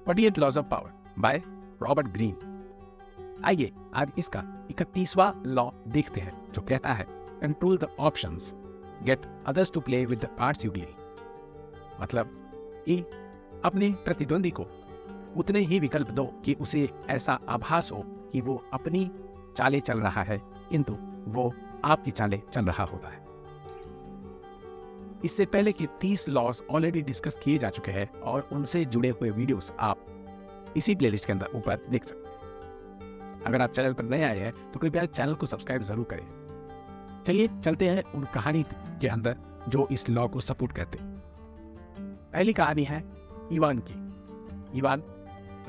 48 laws of power by Robert Greene. आइए आज इसका 31वां लॉ देखते हैं, जो कहता है control the options, get others to play with the cards you deal. मतलब कि अपने प्रतिद्वंदी को उतने ही विकल्प दो कि उसे ऐसा आभास हो कि वो अपनी चालें चल रहा है, किंतु वो आपकी चालें चल रहा होता है। इससे पहले कि 30 लॉज ऑलरेडी डिस्कस किए जा चुके हैं और उनसे जुड़े हुए वीडियोस आप इसी प्लेलिस्ट के अंदर ऊपर देख सकते हैं। अगर आप चैनल पर नए आए हैं तो कृपया चैनल को सब्सक्राइब जरूर करें। चलिए चलते हैं उन कहानी के अंदर जो इस लॉ को सपोर्ट करते हैं। पहली कहानी है इवान की। इवान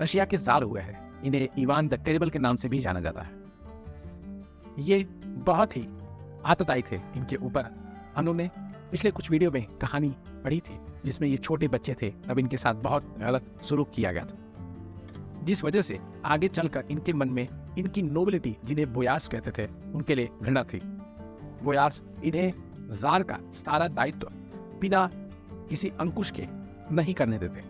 रशिया के जार हुए हैं। इन्हें इवान द टेरिबल के नाम से भी जाना जाता है। ये बहुत ही आतताई थे इनके ऊपर। हमने पिछले कुछ वीडियो में कहानी पढ़ी थी जिसमें ये छोटे बच्चे थे, तब इनके साथ बहुत गलत सलूक किया गया था, जिस वजह से आगे चलकर इनके मन में इनकी नोबिलिटी, जिन्हें बोयार्स कहते थे, उनके लिए घृणा थी। बोयार्स इन्हें जार का सारा दायित्व बिना किसी अंकुश के नहीं करने देते।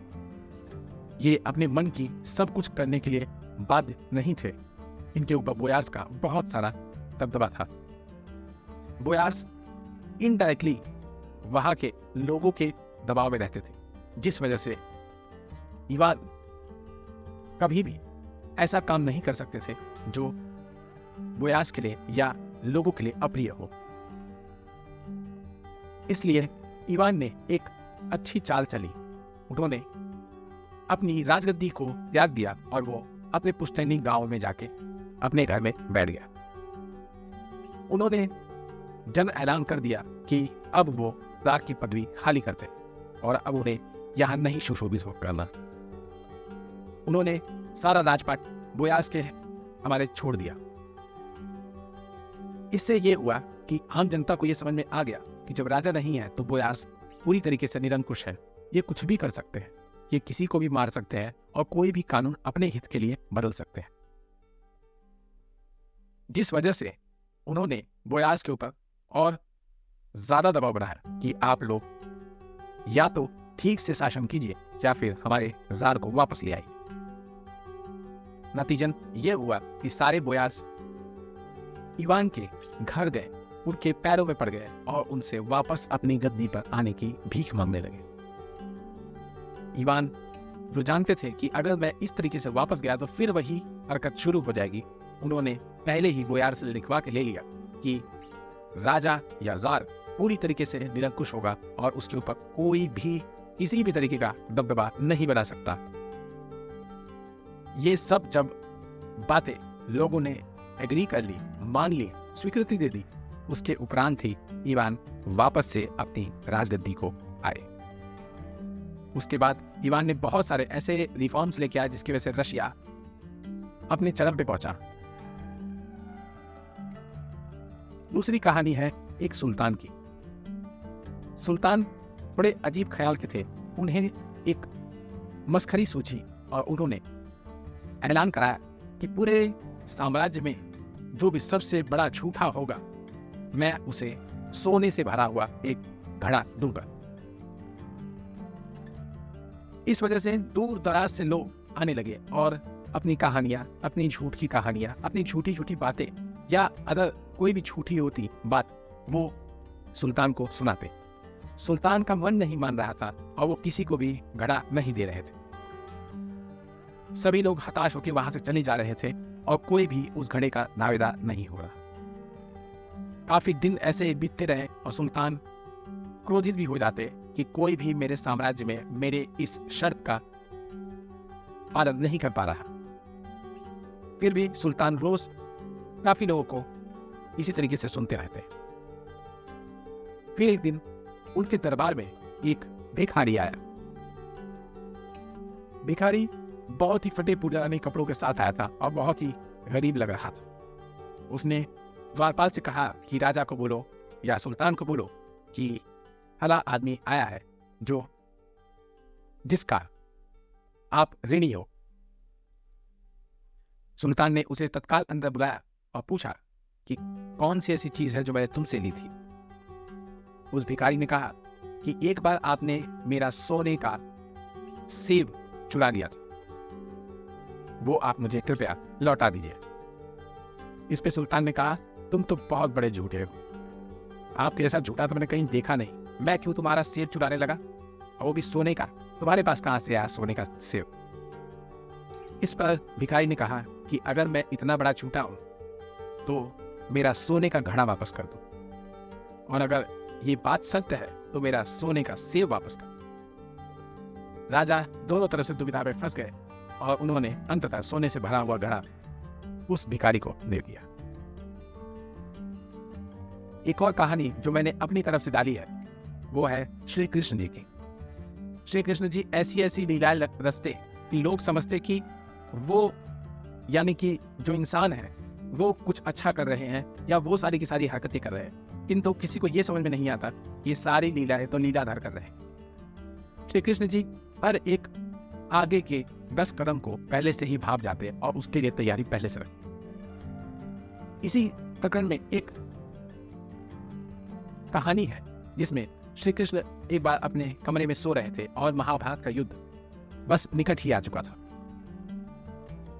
ये अपने मन की सब कुछ करने के लिए बाध्य नहीं थे। इनके ऊपर बोयार्स का बहुत सारा दबदबा था। बोयार्स इनडायरेक्टली वहां के लोगों के दबाव में रहते थे, जिस वजह से इवान कभी भी ऐसा काम नहीं कर सकते थे जो बोयार्स के लिए या लोगों के लिए अप्रिय हो। इसलिए इवान ने एक अच्छी चाल चली। उन्होंने अपनी राजगद्दी को त्याग दिया और वो अपने पुश्तैनी गांव में जाके अपने घर में बैठ गया। उन्होंने जन ऐलान कर दिया कि अब वो जार की पदवी खाली करते और अब उन्हें यहां नहीं सुशोभित करना। उन्होंने सारा राजपाट बोयार्स के हमारे छोड़ दिया। इससे ये हुआ कि आम जनता को यह समझ में आ गया कि जब राजा नहीं है तो बोयार्स पूरी तरीके से निरंकुश है। ये कुछ भी कर सकते हैं, ये किसी को भी मार सकते हैं और कोई भी कानून अपने हित के लिए बदल सकते हैं। जिस वजह से उन्होंने बोयार्स के ऊपर और ज्यादा दबाव बनाया कि आप लोग या तो ठीक से शासन कीजिए या फिर हमारे जार को वापस ले आइए। नतीजन यह हुआ कि सारे बोयार्स इवान के घर गए, उनके पैरों में पड़ गए और उनसे वापस अपनी गद्दी पर आने की भीख मांगने लगे। इवान जो जानते थे कि अगर मैं इस तरीके से वापस गया तो फिर वही हरकत शुरू हो जाएगी, उन्होंने पहले ही बोयार से लिखवा के ले लिया कि राजा या जार पूरी तरीके से निरंकुश होगा और उसके ऊपर कोई भी किसी भी तरीके का दबदबा नहीं बना सकता। ये सब जब बातें लोगों ने एग्री कर ली, मान ली, स्वीकृति दे दी, उसके उपरांत ही इवान वापस से अपनी राजगद्दी को आए। उसके बाद इवान ने बहुत सारे ऐसे रिफॉर्म्स लेके आए जिसकी वजह से रशिया अपने चरम पे पहुंचा। दूसरी कहानी है एक सुल्तान की। सुल्तान बड़े अजीब ख्याल के थे। उन्हें एक मस्खरी सूझी और उन्होंने ऐलान कराया कि पूरे साम्राज्य में जो भी सबसे बड़ा झूठा होगा, मैं उसे सोने से भरा हुआ एक घड़ा दूंगा। इस वजह से दूर दराज से लोग आने लगे और अपनी कहानियां, अपनी झूठ की कहानियां, अपनी झूठी झूठी बातें या अगर कोई भी झूठी होती बात वो सुल्तान को सुनाते। सुल्तान का मन नहीं मान रहा था और वो किसी को भी घड़ा नहीं दे रहे थे। सभी लोग हताश होकर वहां से चले जा रहे थे और कोई भी उस घड़े का दावेदार नहीं हो रहा। काफी दिन ऐसे बीतते रहे और सुल्तान क्रोधित भी हो जाते कि कोई भी मेरे साम्राज्य में मेरे इस शर्त का पालन नहीं कर पा रहा। फिर भी सुल्तान रोज काफी लोगों को इसी तरीके से सुनते रहते। फिर एक दिन उनके दरबार में एक भिखारी आया। भिखारी बहुत ही फटे पुराने कपड़ों के साथ आया था और बहुत ही गरीब लग रहा था। उसने द्वारपाल से कहा कि राजा को बोलो या सुल्तान को बोलो कि फला आदमी आया है जो जिसका आप ऋणी हो। सुल्तान ने उसे तत्काल अंदर बुलाया और पूछा कि कौन सी ऐसी चीज है जो मैंने तुमसे ली थी। उस भिखारी ने कहा कि एक बार आपने मेरा सोने का सेब चुरा लिया था वो आप मुझे कृपया लौटा दीजिए। इस पे सुल्तान ने कहा, तुम तो बहुत बड़े झूठे हो, आपके ऐसा झूठा तो मैंने कहीं देखा नहीं। मैं क्यों तुम्हारा सेब चुराने लगा, और वो भी सोने का? तुम्हारे पास कहां से आया सोने का सेब? इस पर भिखारी ने कहा कि अगर मैं इतना बड़ा झूठा हूं तो मेरा सोने का घड़ा वापस कर दो, और अगर ये बात सत्य है तो मेरा सोने का सेब वापस कर दो। राजा दोनों तरफ से दुविधा में फंस गए और उन्होंने अंततः सोने से भरा हुआ घड़ा उस भिखारी को दे दिया। एक और कहानी जो मैंने अपनी तरफ से डाली है वो है श्री कृष्ण जी की। श्री कृष्ण जी ऐसी ऐसी लीलाएं रचते कि लोग समझते कि वो, यानी कि जो इंसान है वो कुछ अच्छा कर रहे हैं या वो सारी की सारी हरकतें कर रहे हैं, किंतु किसी को ये समझ में नहीं आता कि ये सारी लीलाएं तो लीलाधर कर रहे हैं। श्री कृष्ण जी हर एक आगे के 10 कदम को पहले से ही भाप जाते हैं और उसके लिए तैयारी पहले से रखते। इसी प्रकरण में एक कहानी है जिसमें श्री कृष्ण एक बार अपने कमरे में सो रहे थे और महाभारत का युद्ध बस निकट ही आ चुका था।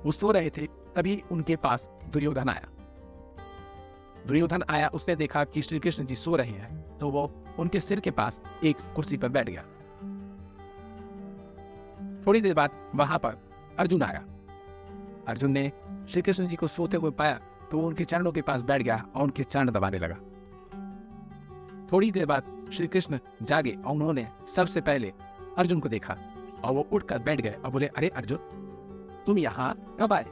वो सो रहे थे, तभी उनके पास दुर्योधन आया। दुर्योधन आया, उसने देखा कि श्री कृष्ण जी सो रहे हैं तो वो उनके सिर के पास एक कुर्सी पर बैठ गया। थोड़ी देर बाद वहां पर अर्जुन आया। अर्जुन ने श्री कृष्ण जी को सोते हुए पाया तो वो उनके चरणों के पास बैठ गया और उनके चरण दबाने लगा। थोड़ी देर बाद श्री कृष्ण जागे और उन्होंने सबसे पहले अर्जुन को देखा और वो उठकर बैठ गए और बोले, अरे अर्जुन, तुम यहां कब आए?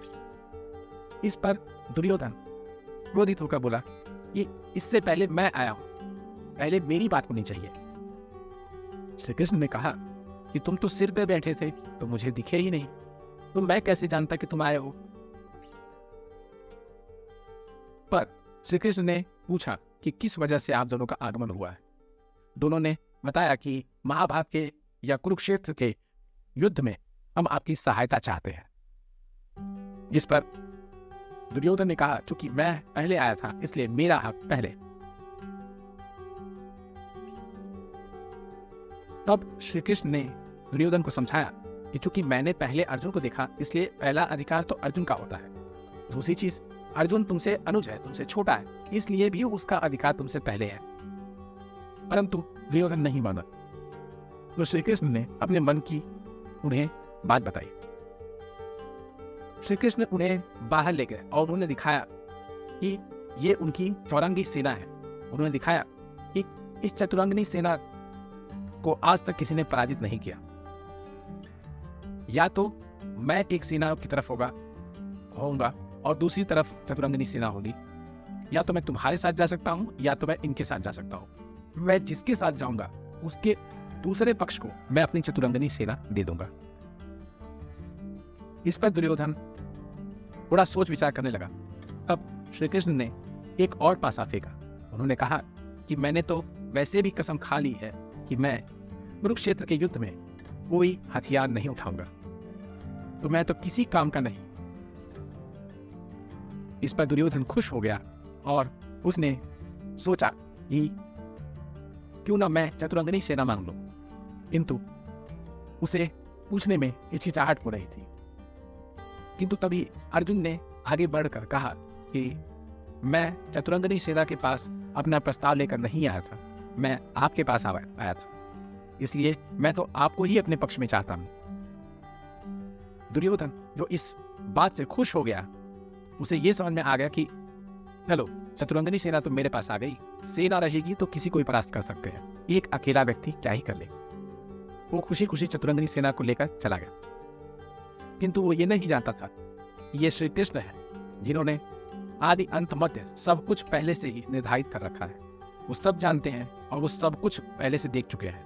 इस पर दुर्योधन क्रोधित होकर बोला कि इससे पहले मैं आया हूं, पहले मेरी बात होनी चाहिए। श्री कृष्ण ने कहा कि तुम तो सिर पे बैठे थे तो मुझे दिखे ही नहीं, तो मैं कैसे जानता कि तुम आए हो? पर श्री कृष्ण ने पूछा कि किस वजह से आप दोनों का आगमन हुआ है। दोनों ने बताया कि महाभारत के या कुरुक्षेत्र के युद्ध में हम आपकी सहायता चाहते हैं। जिस पर दुर्योधन ने कहा, चूंकि मैं पहले आया था इसलिए मेरा हक पहले। तब श्री कृष्ण ने दुर्योधन को समझाया कि चूंकि मैंने पहले अर्जुन को देखा इसलिए पहला अधिकार तो अर्जुन का होता है। दूसरी चीज, अर्जुन तुमसे अनुज है, तुमसे छोटा है, इसलिए भी उसका अधिकार तुमसे पहले है। परंतु दुर्योधन नहीं माना, तो श्री कृष्ण ने अपने मन की उन्हें बात बताई। श्री कृष्ण उन्हें बाहर ले गए और उन्होंने दिखाया कि ये उनकी चौरंगी सेना है। उन्होंने दिखाया कि इस चतुरंगिनी सेना को आज तक किसी ने पराजित नहीं किया। या तो मैं एक सेना की तरफ होऊंगा और दूसरी तरफ चतुरंगिनी सेना होगी, या तो मैं तुम्हारे साथ जा सकता हूं या तो मैं इनके साथ जा सकता हूं। मैं जिसके साथ जाऊंगा उसके दूसरे पक्ष को मैं अपनी चतुरंगिनी सेना दे दूंगा। इस पर दुर्योधन थोड़ा सोच विचार करने लगा। अब श्री कृष्ण ने एक और पासा फेंका। उन्होंने कहा कि मैंने तो वैसे भी कसम खा ली है कि मैं कुरुक्षेत्र के युद्ध में कोई हथियार नहीं उठाऊंगा, तो मैं तो किसी काम का नहीं। इस पर दुर्योधन खुश हो गया और उसने सोचा कि क्यों ना मैं चतुरंगिनी सेना मांग लूं, किंतु उसे पूछने में हिचकिचाहट हो रही थी। किंतु तभी अर्जुन ने आगे बढ़कर कहा कि मैं चतुरंगिनी सेना के पास अपना प्रस्ताव लेकर नहीं आया था, मैं आपके पास आया था, इसलिए मैं तो आपको ही अपने पक्ष में चाहता हूं। दुर्योधन जो इस बात से खुश हो गया, उसे यह समझ में आ गया कि चलो चतुरंगिनी सेना तो मेरे पास आ गई, सेना रहेगी तो किसी को भी परास्त कर सकते हैं, एक अकेला व्यक्ति क्या ही कर ले। वो खुशी खुशी चतुरंगिनी सेना को लेकर चला गया। किंतु वो ये नहीं जानता था कि ये श्री कृष्ण है जिन्होंने आदि अंत मध्य सब कुछ पहले से ही निर्धारित कर रखा है। वो सब जानते हैं और वो सब कुछ पहले से देख चुके हैं।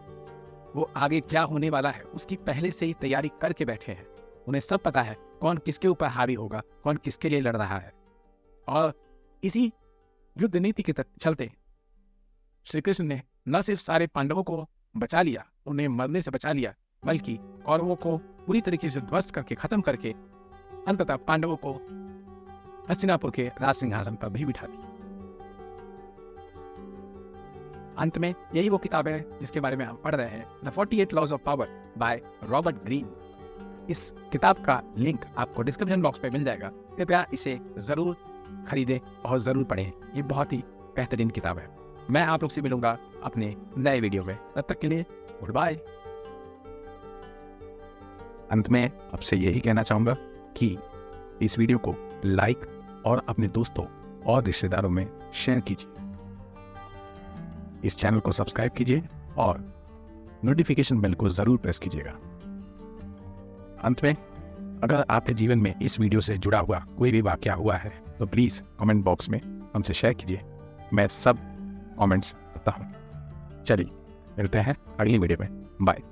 वो आगे क्या होने वाला है उसकी पहले से ही तैयारी करके बैठे हैं। उन्हें सब पता है कौन किसके ऊपर हावी होगा, कौन किसके लिए लड़ रहा है। और इसी युद्ध नीति के चलते श्री कृष्ण ने न सिर्फ सारे पांडवों को बचा लिया, उन्हें मरने से बचा लिया, बल्कि कौरवों को पूरी तरीके से ध्वस्त करके खत्म करके अंततः पांडवों को हस्तिनापुर के राज सिंहासन पर भी बिठा दिया। अंत में यही वो किताब है जिसके बारे में हम पढ़ रहे हैं, the 48 laws of power by Robert Greene. इस किताब का लिंक आपको डिस्क्रिप्शन बॉक्स पे मिल जाएगा। कृपया इसे ज़रूर खरीदें और ज़रूर पढ़ें। ये बहुत ही बेहतरीन किताब है। मैं आप लोग से मिलूंगा अपने नए वीडियो में। तब तक के लिए गुड बाय। अंत में आपसे यही कहना चाहूँगा कि इस वीडियो को लाइक और अपने दोस्तों और रिश्तेदारों में शेयर कीजिए। इस चैनल को सब्सक्राइब कीजिए और नोटिफिकेशन बेल को ज़रूर प्रेस कीजिएगा। अंत में, अगर आपके जीवन में इस वीडियो से जुड़ा हुआ कोई भी वाकया हुआ है तो प्लीज़ कमेंट बॉक्स में हमसे शेयर कीजिए। मैं सब कमेंट्स पढ़ता हूँ। चलिए मिलते हैं अगली वीडियो में। बाय।